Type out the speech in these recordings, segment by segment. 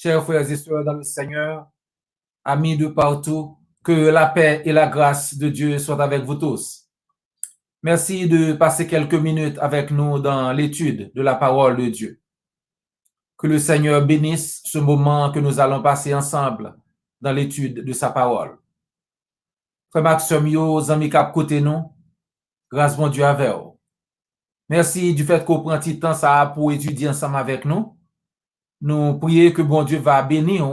Chers frères et sœurs dans le Seigneur, amis de partout, que la paix et la grâce de Dieu soient avec vous tous. Merci de passer quelques minutes avec nous dans l'étude de la parole de Dieu. Que le Seigneur bénisse ce moment que nous allons passer ensemble dans l'étude de sa parole. Frère Maxime, yo, amis cap côté nous, grâce bon Dieu avec vous. Merci du fait qu'on prend petit temps ça pour étudier ensemble avec nous. Nous prions que bon Dieu va bénir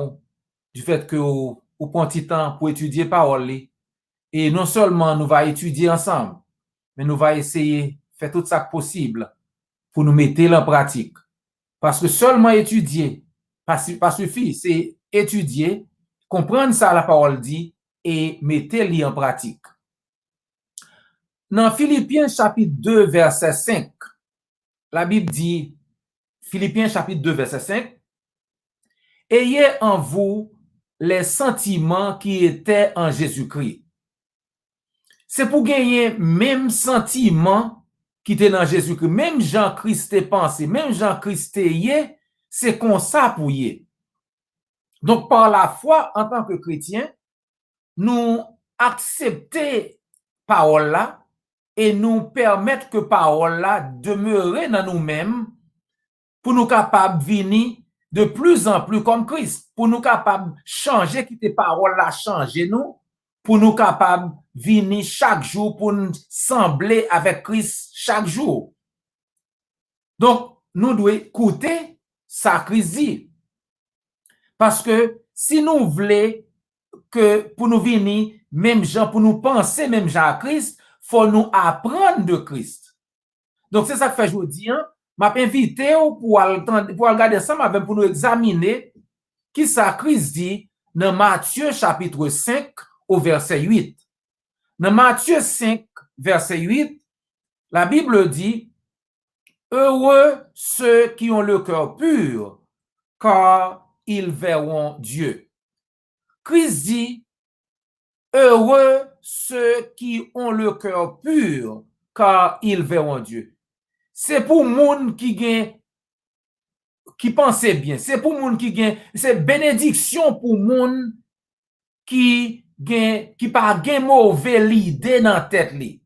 du fait que vous prend petit temps pour étudier parole. Et non seulement nous va étudier ensemble, mais nous va essayer de faire tout ça possible pour nous mettre en pratique. Parce que seulement étudier, pas suffit, c'est étudier, comprendre ça la parole dit et mettre-le en pratique. Dans Philippiens chapitre 2, verset 5, la Bible dit, Philippiens chapitre 2, verset 5, « Ayez en vous les sentiments qui étaient en Jésus-Christ. » C'est pour gagner même sentiment qui était dans Jésus-Christ. Même Jean-Christ est pensé, même Jean-Christ est, c'est comme ça pour y. Donc, par la foi, en tant que chrétien, nous accepter parole là et nous permettre que parole là demeure dans nous-mêmes pour nous capables de venir de plus en plus comme Christ, pour nous capables de changer, quitter parole là, changer nous, pour nous capables de venir chaque jour pour nous sembler avec Christ chaque jour. Donc, nous devons écouter ça Christ dit. Parce que si nous voulons que pour nous venir, même gens, pour nous penser même gens à Christ, faut nous apprendre de Christ. Donc, c'est ça que fait aujourd'hui, hein? M'a invité pour regarder ça, pour nous examiner qui ça Christ dit dans Matthieu chapitre 5 au verset 8. Dans Matthieu 5, verset 8, la Bible dit, « Heureux ceux qui ont le cœur pur, car ils verront Dieu. » Christ dit, « Heureux ceux qui ont le cœur pur, car ils verront Dieu. » C'est pour moun qui pensait bien. C'est pour moun qui gagne, c'est bénédiction pour moun qui pas gagne mauvais idée dans tête li.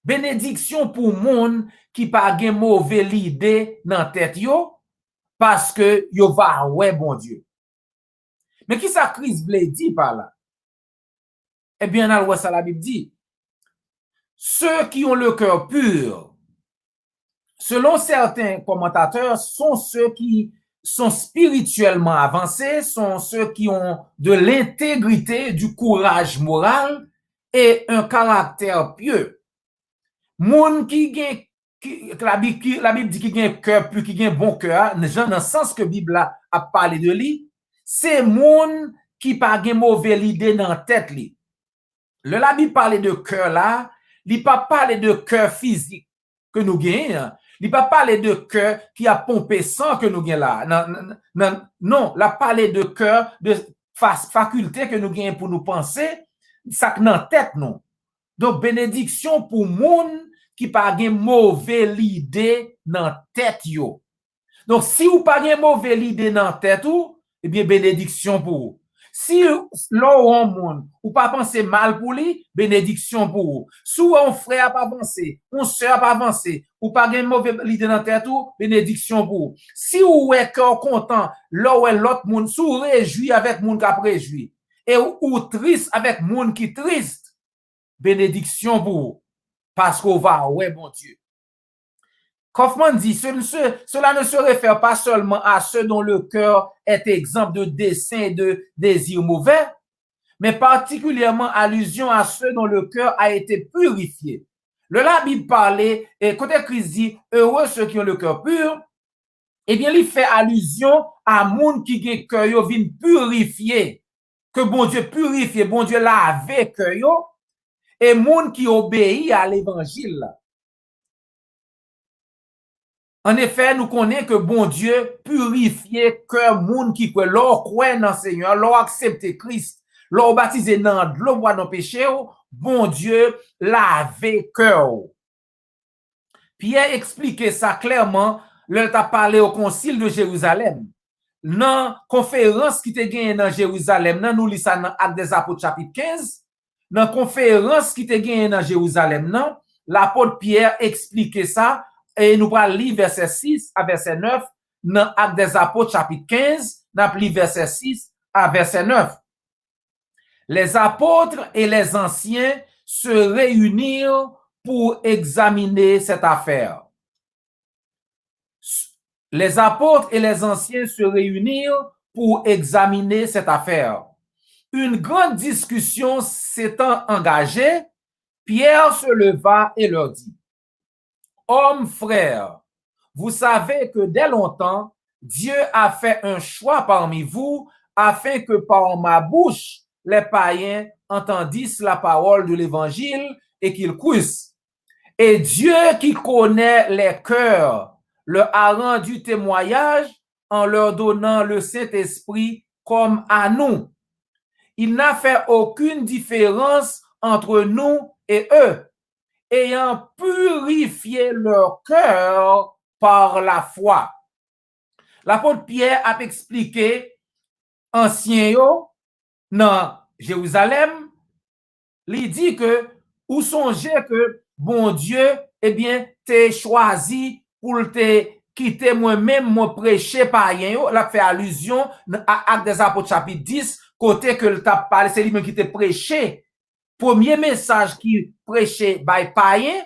Bénédiction pour moun qui pas gagne mauvais idée dans tête yo parce que yo va ouais bon Dieu. Mais qui ça Christ voulait dire par là? Eh bien, dans ça la Bible dit, ceux qui ont le cœur pur, selon certains commentateurs, sont ceux qui sont spirituellement avancés, sont ceux qui ont de l'intégrité, du courage moral et un caractère pieux. Moun qui la Bible dit qu'il gagne cœur pur, qui gagne bon cœur, dans le sens que la Bible a parlé de lui, c'est moun qui pas gagne mauvais idée dans la tête li. La Bible parle de cœur là, il pas parler de cœur physique que nous gagnons. Il pas parler de cœur qui a pompé sang que nous gagnons là. Non, la parler de cœur, de faculté que nous gagnons pour nous penser, ça que dans tête non. Donc bénédiction pour moun qui pas gagne mauvais idée dans tête yo. Donc si vous pas gagne mauvais idée dans tête ou, eh bien bénédiction pour vous. Si l'on monde ou pas penser mal pour lui, bénédiction pour vous. Si un frère pas penser, une sœur pas penser, ou pas gagner mauvais idée dans tête ou, bénédiction pour vous. Si vous êtes content, l'autre monde, si vous réjoui avec monde qui a réjoui, et ou triste avec monde qui triste, bénédiction pour vous. Parce qu'on va, ouais, bon Dieu. Kaufman dit, cela ne se réfère pas seulement à ceux dont le cœur est exempt de desseins et de désirs mauvais, mais particulièrement allusion à ceux dont le cœur a été purifié. La Bible parlait, et quand Christ dit, heureux ceux qui ont le cœur pur, eh bien, il fait allusion à moun qui a cœur yo vin purifié, que bon Dieu purifie, bon Dieu lave cœur yo, et moun qui obéit à l'évangile. En effet, nous connaissons que bon Dieu purifie cœur moun qui croit, l'or croit dans le Seigneur, l'or accepte Christ, l'or baptisé dans l'eau bois dans péché, bon Dieu lave cœur. Pierre expliquait ça clairement, lorsqu'il a parlé au concile de Jérusalem. dans conférence qui te gagné dans Jérusalem, nous lisons ça dans Actes des Apôtres chapitre 15, dans conférence qui te gagné dans Jérusalem, l'apôtre Pierre explique ça et nous allons lire verset 6 à verset 9 dans Actes des Apôtres chapitre 15, nous allons lire verset 6 à verset 9. Les apôtres et les anciens se réunirent pour examiner cette affaire. Les apôtres et les anciens se réunirent pour examiner cette affaire. Une grande discussion s'étant engagée, Pierre se leva et leur dit: Hommes, frères, vous savez que dès longtemps, Dieu a fait un choix parmi vous afin que par ma bouche, les païens entendissent la parole de l'évangile et qu'ils croissent. Et Dieu qui connaît les cœurs leur a rendu témoignage en leur donnant le Saint-Esprit comme à nous. Il n'a fait aucune différence entre nous et eux, ayant purifié leur cœur par la foi. L'apôtre Pierre a expliqué ancien yo dans Jérusalem, il dit que ou songez que bon Dieu t'es choisi pour te quitter moi-même moi prêcher païen yo, la fait allusion à Actes des Apôtres chapitre 10 côté que le t'a parlé c'est lui-même qui te prêché. Premier message qui prêchait by païen,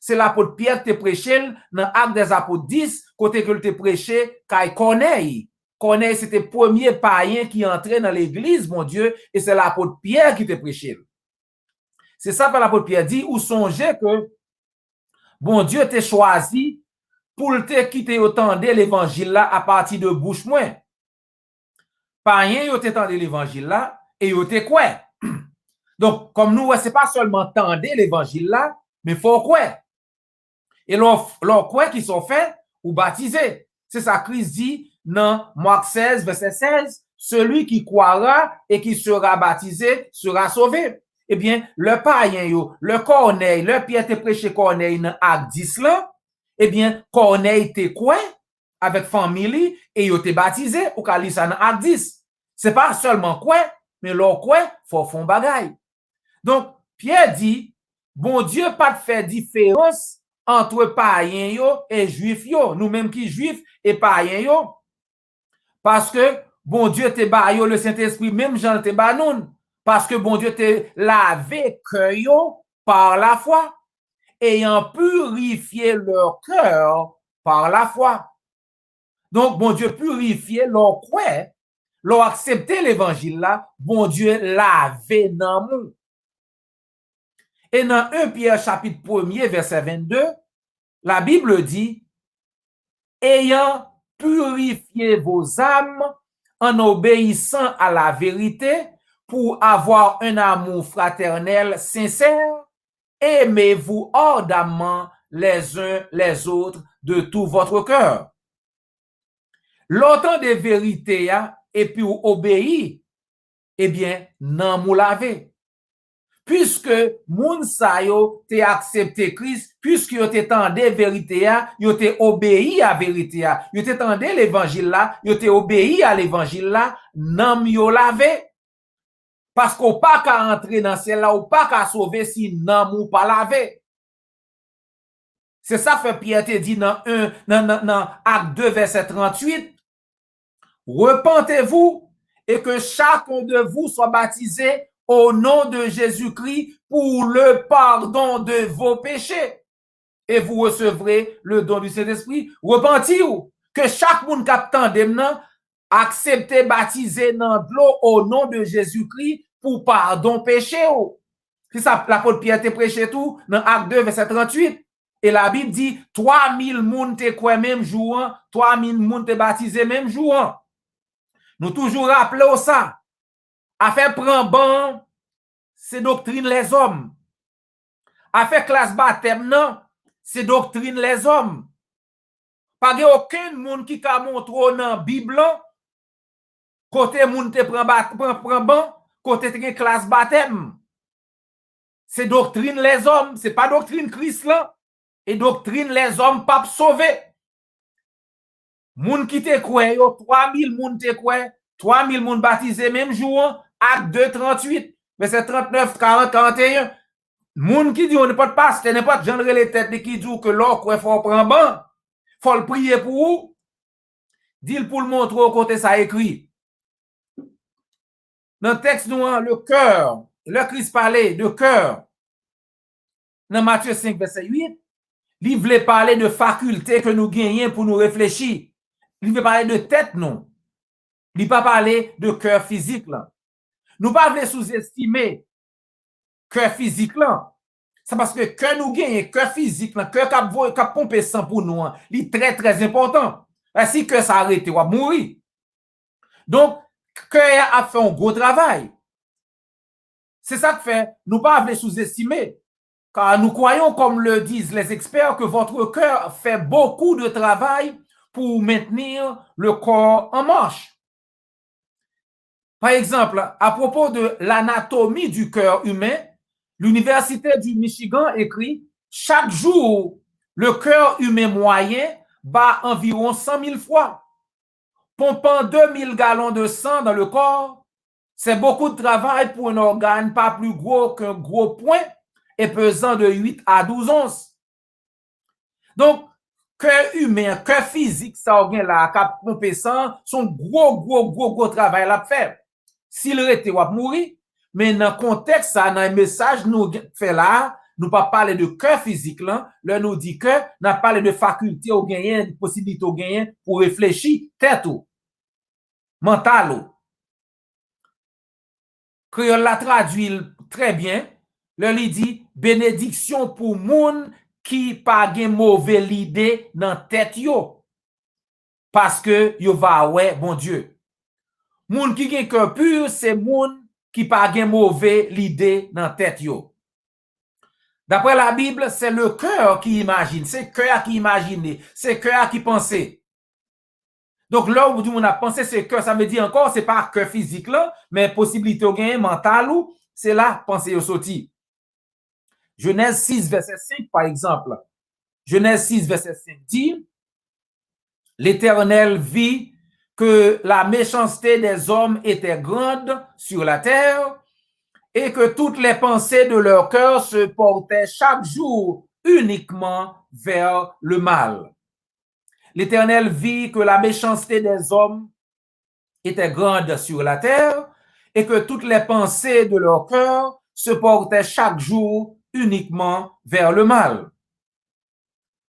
c'est l'apôtre Pierre qui te prêché dans Actes des Apôtres 10 côté que le te prêché Kai Corneille. Corneille c'était le premier païen qui entrait dans l'église, mon Dieu, et c'est l'apôtre Pierre qui te prêché. C'est ça que l'apôtre Pierre dit, ou songez que bon Dieu t'a choisi pour te quitter autant de l'évangile là à partir de bouche moins. Païen yo t'entendre l'évangile là et yo te quoi. Donc comme nous c'est pas seulement tendre l'évangile là, mais faut quoi. Et leur quoi qui sont faits ou baptisés. C'est ça Christ dit dans Marc 16 verset 16, celui qui croira et qui sera baptisé sera sauvé. Eh bien, le païen yo, le Corneille, le Pierre te prêché Corneille dans Acte 10 là, eh bien, Corneille te quoi avec famille et yo te baptisé ou ka li ça dans Acte 10. C'est pas seulement quoi, mais leur quoi faut font bagaille. Donc, Pierre dit, bon Dieu pas de faire différence entre païens yo et juifs yo, nous-mêmes qui juifs et païens yo. Parce que bon Dieu te ba yo le Saint-Esprit, même Jean te ba nous. Parce que bon Dieu te lavé cœur yo par la foi, ayant purifié leur cœur par la foi. Donc, bon Dieu purifié leur quoi, leur accepté l'évangile là, bon Dieu lavé dans nous. Et dans 1 Pierre chapitre 1er verset 22, la Bible dit, ayant purifié vos âmes en obéissant à la vérité pour avoir un amour fraternel sincère, aimez-vous ardemment les uns les autres de tout votre cœur. L'autant de vérité et puis obéir, eh bien, non mou lavé. Puisque moun sa yo te accepté Christ, puisque yo te tende vérité yo te obéi à vérité yo te tende l'évangile là, yo te obéi à l'évangile là, nan yo lavé. Parce qu'on pas qu'à entrer dans celle-là, ou pas qu'à sauver si nan mou pas lavé. C'est ça que Pierre te dit dans Acte 2 verset 38. Repentez-vous et que chacun de vous soit baptisé au nom de Jésus-Christ pour le pardon de vos péchés. Et vous recevrez le don du Saint-Esprit. Repentir que chaque monde captant demnan accepte baptiser dans l'eau au nom de Jésus-Christ pour pardon péché. C'est ça l'apôtre Pierre te prêché tout dans Acte 2 verset 38. Et la Bible dit 3000 moun te quoi même jour, 3000 moun te baptisé même jour. Nous toujours rappelons ça. Affaire prend ban, c'est doctrine les hommes. Affaire classe baptême, non, c'est doctrine les hommes. Pas aucun monde qui a montré dans la Bible, côté monde te prend ban, côté te classe baptême. C'est doctrine les hommes, c'est pas doctrine Christ là. Et doctrine les hommes pas sauver. Moun qui te kwe yo, 3000 moun te kwe, 3000 moun baptisé même jour, acte 2, 38, verset 39, 40, 41. Moun qui dit on n'est pas de pasteur, n'est pas de genre les têtes qui dit que l'or quoi faut prendre ban, faut le prier pour vous. Dit pour le montrer au côté ça écrit. Dans le texte nous le cœur, le Christ parlait de cœur. Dans Matthieu 5 verset 8, il voulait parler de faculté que nous gagnons pour nous réfléchir. Il veut parler de tête non. Il pas parler de cœur physique là. Nous pas voulons sous-estimer cœur physique là. C'est parce que cœur nous gagne, cœur physique là, cœur qui pompe sang pour nous, il est très très important. Si cœur s'arrête, on va mourir. Donc cœur a fait un gros travail. C'est ça que fait, nous pas voulons sous-estimer. Car nous croyons, comme le disent les experts, que votre cœur fait beaucoup de travail pour maintenir le corps en marche. Par exemple, à propos de l'anatomie du cœur humain, l'Université du Michigan écrit « Chaque jour, le cœur humain moyen bat environ 100 000 fois. Pompant 2000 gallons de sang dans le corps, c'est beaucoup de travail pour un organe pas plus gros qu'un gros point et pesant de 8 à 12 onces. » Donc, cœur humain, cœur physique, ça organe là, cap pomper sang, son gros travail à faire. S'il était ou mourir, mais dans le contexte, dans le message nous fait là, nous pas parler de cœur physique là, là nous dit que nous parlé de faculté au gagner, de possibilité au gagner pour réfléchir, tête ou mental ou. Créole l'a traduit très bien. Là il dit bénédiction pour moun qui pas gen mauvais l'idée dans tête yo. Parce que yo va ouais bon Dieu. Moun qui gen cœur pur, c'est moun qui pas gen mauvais l'idée dans tête yo. D'après la Bible, c'est le cœur qui imagine, c'est cœur qui imagine, c'est cœur qui pense. Donc là où on a pensé c'est cœur, ça veut dire encore c'est pas cœur physique là, mais possibilité au gain mental ou c'est là penser au sorti. Genèse 6 verset 5 par exemple. Genèse 6 verset 5 dit l'Éternel vit que la méchanceté des hommes était grande sur la terre et que toutes les pensées de leur cœur se portaient chaque jour uniquement vers le mal. L'Éternel vit que la méchanceté des hommes était grande sur la terre et que toutes les pensées de leur cœur se portaient chaque jour uniquement vers le mal.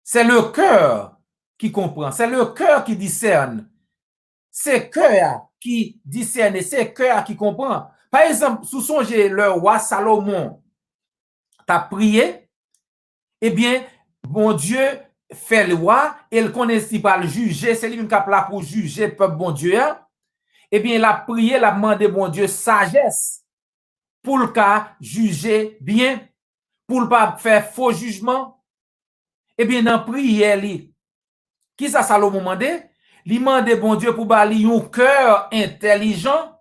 C'est le cœur qui comprend, c'est le cœur qui discerne. C'est cœur qui discerne, c'est cœur qui comprend. Par exemple, sous songez le roi Salomon t'a prié, eh bien, bon Dieu fait loi, et il connaît si pas le juger, c'est lui qui est là pour juger le peuple bon Dieu. Eh bien, il a prié, il a demandé bon Dieu sagesse pour le cas juger bien, pour ne pas faire faux jugement. Eh bien, dans la prière, qui ça Salomon demandé? Il demandé bon Dieu pour bali un cœur intelligent,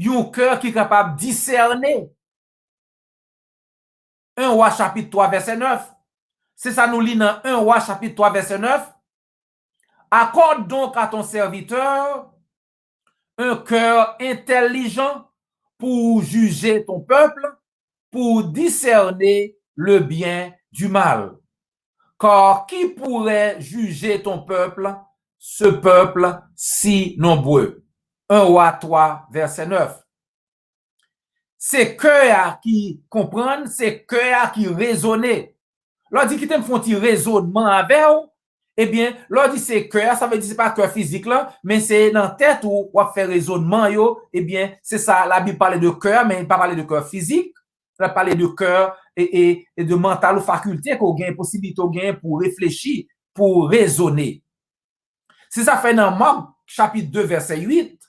un cœur qui est capable de discerner. 1 Roi chapitre 3 verset 9. C'est ça nous lit dans 1 Roi chapitre 3 verset 9. Accorde donc à ton serviteur un cœur intelligent pour juger ton peuple, pour discerner le bien du mal. Car qui pourrait juger ton peuple, ce peuple si nombreux? 1 Roi 3 verset 9. C'est cœur qui comprend, c'est cœur qui raisonne. L'on dit qu'il te font un raisonnement avec, eh bien, l'on dit c'est cœur, ça veut dire c'est pas cœur physique là, mais c'est dans la tête où on fait raisonnement, eh bien, c'est ça, la Bible parle de cœur, mais il ne parle pas de cœur physique, elle parle de cœur et de mental ou faculté qu'on gagne, possibilité qu'on gagne pour réfléchir, pour raisonner. C'est ça fait dans Marc chapitre 2 verset 8,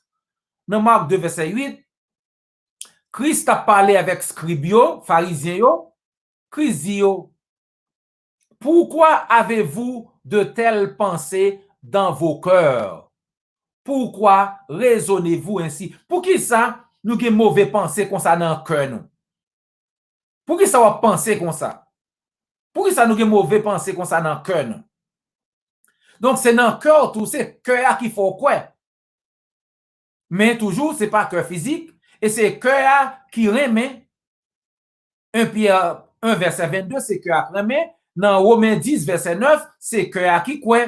dans Marc 2 verset 8, Christ a parlé avec scribio, pharisiens, Christ dit, pourquoi avez-vous de telles pensées dans vos cœurs? Pourquoi raisonnez-vous ainsi? Pour qui ça, nous avons mauvais pensées comme ça dans le cœur nous? Pour qui ça va penser comme ça? Pour qui ça nous avons mauvais pensées comme ça dans le cœur nous? Donc, c'est dans le cœur tout, c'est cœur qu'il faut quoi. Mais toujours, c'est pas cœur physique, et c'est cœur qui remet. 1 Pierre 1, verset 22, c'est cœur qui remet. Dans Romains 10, verset 9, c'est cœur qui quoi.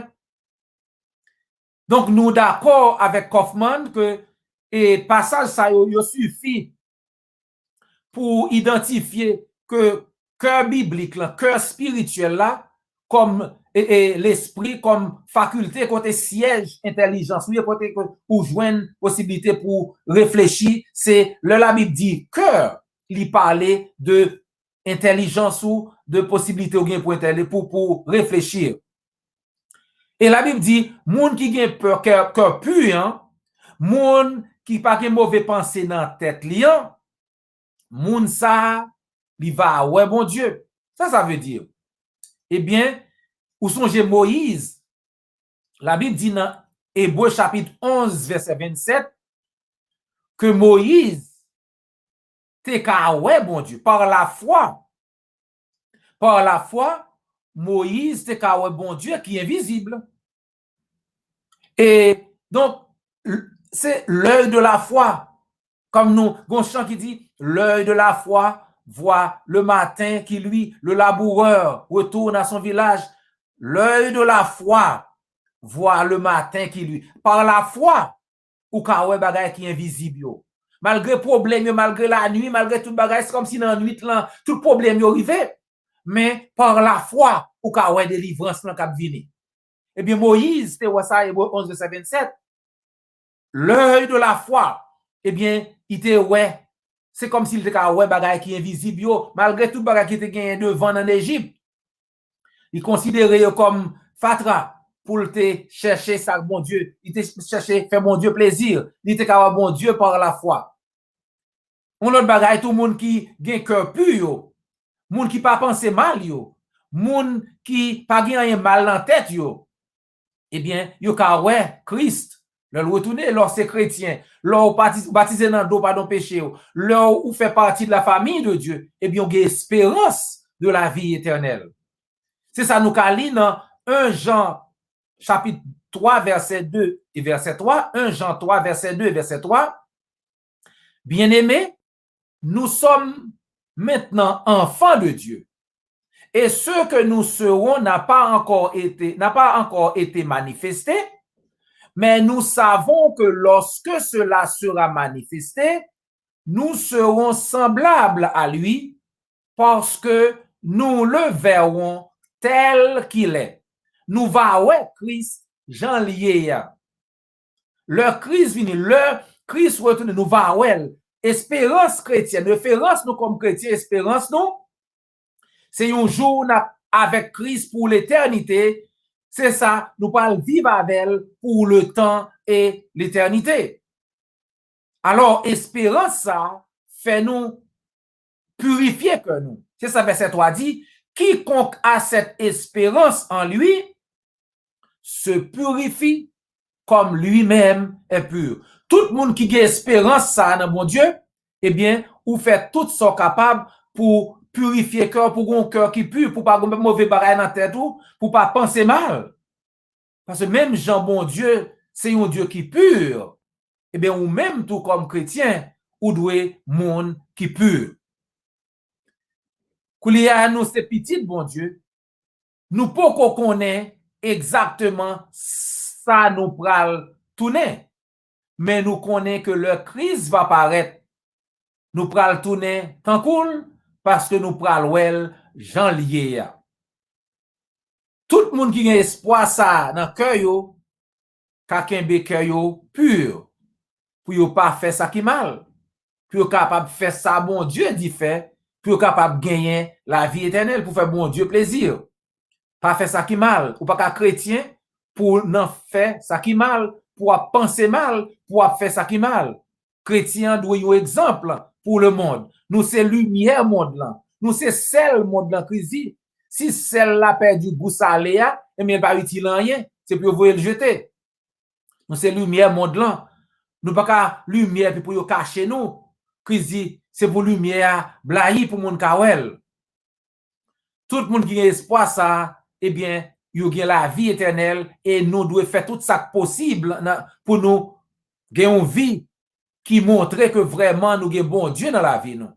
Donc, nous d'accord avec Kaufman que et passage ça il suffit pour identifier que cœur biblique, le cœur spirituel là, comme l'esprit, comme faculté, côté siège, intelligence, côté pour joindre possibilité pour réfléchir, c'est la Bible dit cœur, il parlait de intelligence ou de possibilité pour réfléchir. Et la Bible dit, moun qui gen peur, cœur pur, hein, moun qui pas gen mauvais pensée dans la tête li, moun ça, il va ouais bon Dieu. Ça veut dire. Eh bien, ou songe Moïse, la Bible dit dans Hébreu chapitre 11, verset 27, que Moïse te ka ouais bon Dieu. Par la foi, Moïse te ka ouais bon Dieu qui est invisible. Et donc, c'est l'œil de la foi. Comme nous, Gonchon qui dit, l'œil de la foi voit le matin qui lui, le laboureur, retourne à son village. L'œil de la foi voit le matin qui lui. Par la foi, ou ka wè bagay qui est invisible. Malgré problème, malgré la nuit, malgré tout bagay, c'est comme si dans la nuit, là, tout problème est arrivé. Mais par la foi, ou ka wè délivrance dans cap vini. Eh bien, Moïse, c'était ça, Hébreu 11, verset 27. L'œil de la foi, eh bien, il était ouais. C'est comme s'il était ouais bagay qui est invisible, malgré tout bagay qui était gagné devant en Égypte. Il considérait comme fatra pour te chercher ça, bon Dieu. Il te cherché faire bon Dieu plaisir. Il était capable bon Dieu par la foi. On autre bagay, tout le monde qui gagne cœur pur, monde qui pas penser mal, monde qui pas gagne mal dans la tête, eh bien, yo ka ouais Christ, le retourner, lorsque chrétien, lorsque baptisé dans l'eau pardon péché, lorsque ou fait partie de la famille de Dieu, eh bien, on a espérance de la vie éternelle. C'est ça nous lit dans 1 Jean chapitre 3 verset 2 et verset 3, 1 Jean 3 verset 2 et verset 3. Bien-aimés, nous sommes maintenant enfants de Dieu. Et ce que nous serons n'a pas encore été manifesté, mais nous savons que lorsque cela sera manifesté, nous serons semblables à lui parce que nous le verrons tel qu'il est. Nous va ouais Christ, Jean lié. Le Christ vini, le Christ retourne, nous va ouais. Espérance chrétienne, référence nous comme chrétiens, espérance nous, c'est un jour avec Christ pour l'éternité. C'est ça, nous parlons vivre avec elle pour le temps et l'éternité. Alors, espérance, ça fait nous purifier que nous. C'est ça, verset 3 dit, quiconque a cette espérance en lui se purifie comme lui-même est pur. Tout le monde qui a espérance, ça, dans mon Dieu, eh bien, ou fait tout ce capable pour purifier cœur, pour un cœur qui pur, pour pas avoir mauvais bagaille dans la tête, pour pas penser mal. Parce que même Jean, bon Dieu, c'est un Dieu qui pur. Eh bien, ou même tout comme chrétien, ou doué monde qui pur. Kouliye à nous, c'est petit, bon Dieu, nous pouvons connaître exactement ça nous pral tourner. Mais nous connaissons que le Christ va paraître. Nous pral tourner tant cool parce que nous pral well Jean lié. Tout le monde qui a espoir ça dans cœur yo, kakembe cœur yo pur pour yo pas faire ça qui mal. Pour yo capable faire ça bon Dieu dit fait, pour yo capable gagner la vie éternelle pour faire bon Dieu plaisir. Pas faire ça qui mal, ou pas qu'un chrétien pour n'en faire ça qui mal, pour penser mal, pour faire ça qui mal. Chrétien doit y un exemple pour le monde. Nous c'est lumière monde là. Nous c'est sel monde là Christ. Si sel la perdu goût salé, et bien pas utile rien, c'est pour vous le jeter. Nous c'est lumière monde là. Nous pas qu'à lumière puis pour yo cacher nous. Christ c'est pour lumière blayi pour monde kawel. Tout le monde qui a espoir ça, eh bien, yo gen la vie éternelle et nous devons faire tout ça possible pour nous gagner une vie qui montre que vraiment nous avons bon Dieu dans la vie. Nous.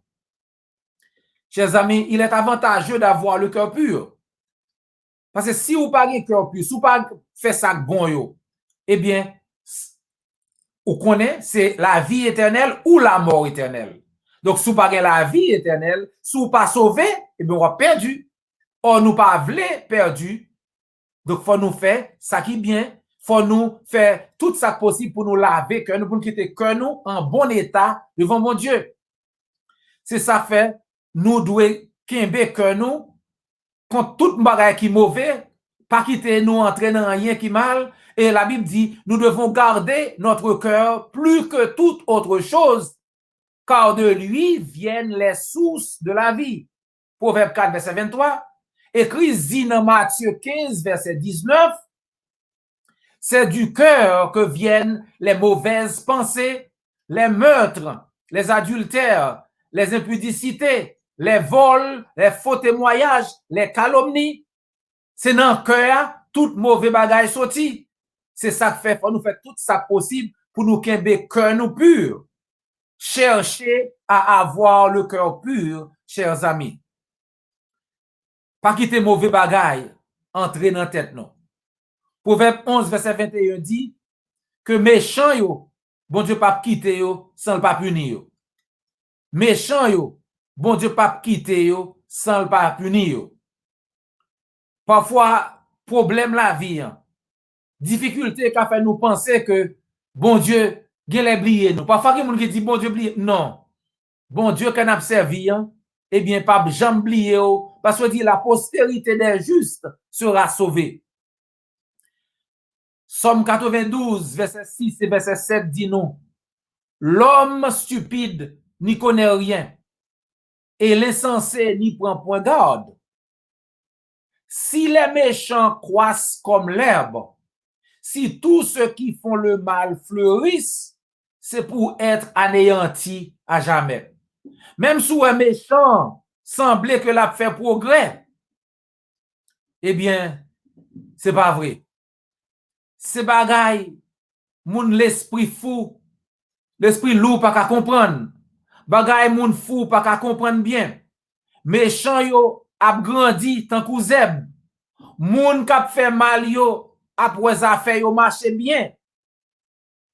Chers amis, il est avantageux d'avoir le cœur pur. Parce que si vous n'avez pas le cœur pur, si vous n'avez pas fait ça bon, eh bien, vous connaissez, c'est la vie éternelle ou la mort éternelle. Donc, si vous n'avez pas la vie éternelle, si vous n'avez pas sauvé, eh bien, on va perdu. Or, nous pas voulu perdu. Donc, il faut nous faire ça qui est bien. Il faut nous faire tout ça possible pour nous laver, que nous, pour nous quitter que nous en bon état devant mon Dieu. C'est ça fait, nous devons kembe que nous, contre toute bagaille qui est mauvais, pas quitter nous entrer dans rien qui est mal. Et la Bible dit, nous devons garder notre cœur plus que toute autre chose, car de lui viennent les sources de la vie. Proverbe 4, verset 23. Écrit dit dans Matthieu 15, verset 19, c'est du cœur que viennent les mauvaises pensées, les meurtres, les adultères, les impudicités, les vols, les faux témoignages, les calomnies. C'est dans le cœur tout mauvais bagage sorti. C'est ça que fait, faut nous faire tout ça possible pour nous kembe cœur nous pur. Cherchez à avoir le cœur pur, chers amis. Pas quitter mauvais bagage, entrer dans la tête, non. Proverbe 11, verset 21 dit que méchant yo, bon Dieu pas quitter yo sans le pas punir yo. Méchant yo, bon Dieu pas quitter yo sans le pas punir yo. Parfois, problème la vie, hein. Difficulté qui fait nous penser que bon Dieu gen oublié nous. Parfois, il y a des gens qui disent bon Dieu oublié. Non. Bon Dieu qu'on a servi, hein, eh bien, pas jamais oublié, parce que dit la postérité des justes sera sauvée. Somme 92, verset 6 et verset 7 dit nous, l'homme stupide n'y connaît rien et l'insensé n'y prend point garde. Si les méchants croissent comme l'herbe, si tous ceux qui font le mal fleurissent, c'est pour être anéantis à jamais. Même si un méchant semblait que l'a fait progrès, eh bien, c'est pas vrai. C'est bagaille, moun l'esprit fou, l'esprit lourd pas qu'à comprendre. Bagaille moun fou pas qu'à comprendre bien. Méchant yo ap grandi tant kou zèb. Moun k'ap fait mal yo après affaire yo marche bien.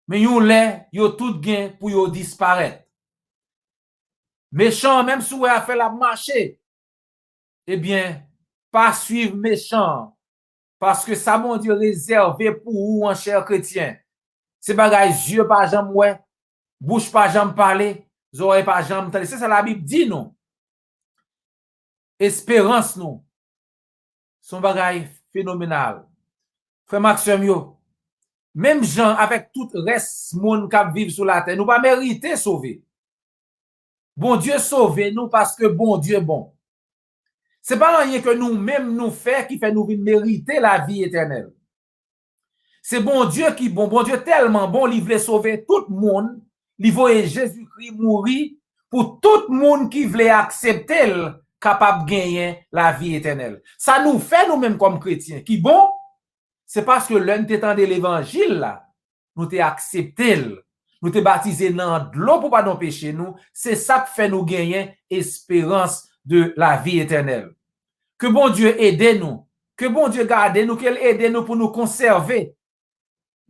Mais yon lè, yo tout gain pour yo disparaître. Méchant, même si vous avez fait la marché, eh bien, pas suivre méchant, parce que ça, mon Dieu, réservé pour vous, en cher chrétien. C'est bagay, yeux pas jamais ouais, bouche pas jamais parler, oreilles pas jamais entendre. C'est ça la Bible dit, non? Espérance, non? Son bagay phénoménal. Frère Maxime, yo, même gens avec tout reste monde qui vivent sur la terre, nous pas mériter sauver. Bon Dieu sauve nous parce que bon Dieu bon. C'est pas rien que nous-mêmes nous fait qui fait nous mériter la vie éternelle. C'est bon Dieu qui bon. Bon Dieu tellement bon, il voulait sauver tout le monde. Il voulait Jésus-Christ mourir pour tout le monde qui voulait accepter capable de gagner la vie éternelle. Ça nous fait nous-mêmes comme chrétiens. Qui bon, c'est parce que l'un t'étend de l'évangile là, nous t'ai accepté. Nous te baptisé dans l'eau pour pas nous pécher nous, c'est ça qui fait nous gagner espérance de la vie éternelle. Que bon Dieu aide nous, que bon Dieu garde nous, qu'il aide nous pour nous conserver.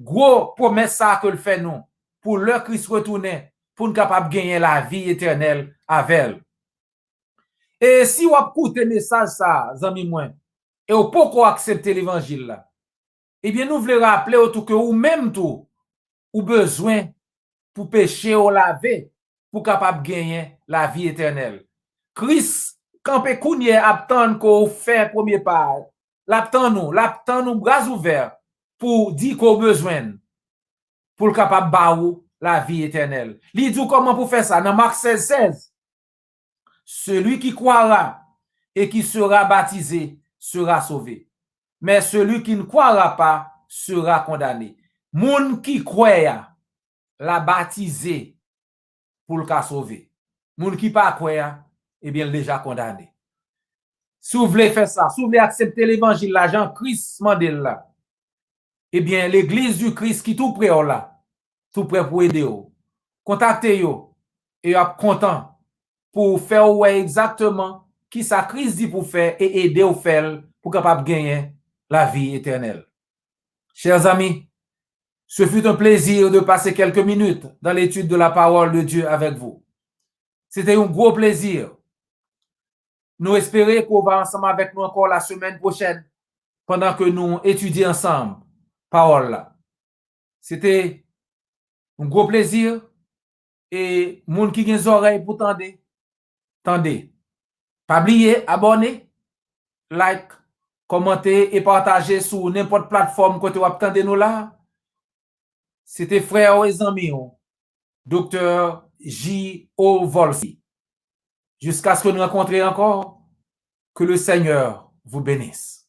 Gros promesse ça que le fait nous, pour le Christ retourner, pour nous capable gagner la vie éternelle avec elle. Et si vous écoutez le message ça, amis moi, et vous pouvez accepter l'évangile là, eh bien nous voulons rappeler tout que ou même tout, ou besoin pour pécher ou laver, pour capable gagner la vie éternelle. Christ, quand pe kounye attend qu'on fait premier pas, l'attend nous bras ouverts pour dire qu'on besoin pour capable baou la vie éternelle. Li dit comment pour faire ça dans Marc 16, 16. Celui qui croira et qui sera baptisé sera sauvé. Mais celui qui ne croira pas sera condamné. Moun qui croit la baptisé pour le cas sauver. Moun qui pas croire, eh bien déjà condamné. Si vous voulez faire ça, si vous voulez accepter l'évangile, là, Jean-Christ Mandel là, eh bien, l'église du Christ qui tout prêt là, tout prêt pour aider vous. Contactez yo et vous content pour faire ouais exactement qui sa Christ dit pour faire et aider au faire pour capable gagner la vie éternelle. Chers amis, ce fut un plaisir de passer quelques minutes dans l'étude de la parole de Dieu avec vous. C'était un gros plaisir. Nous espérons qu'on va ensemble avec nous encore la semaine prochaine pendant que nous étudions ensemble parole là. C'était un gros plaisir et moun qui gen oreilles pour tendre, tendez. Pas oublier abonner, like, commenter et partager sur n'importe plateforme que vous attendez nous là. C'était frère et amis, Dr. J.O. Volsi. Jusqu'à ce que nous rencontrions encore, que le Seigneur vous bénisse.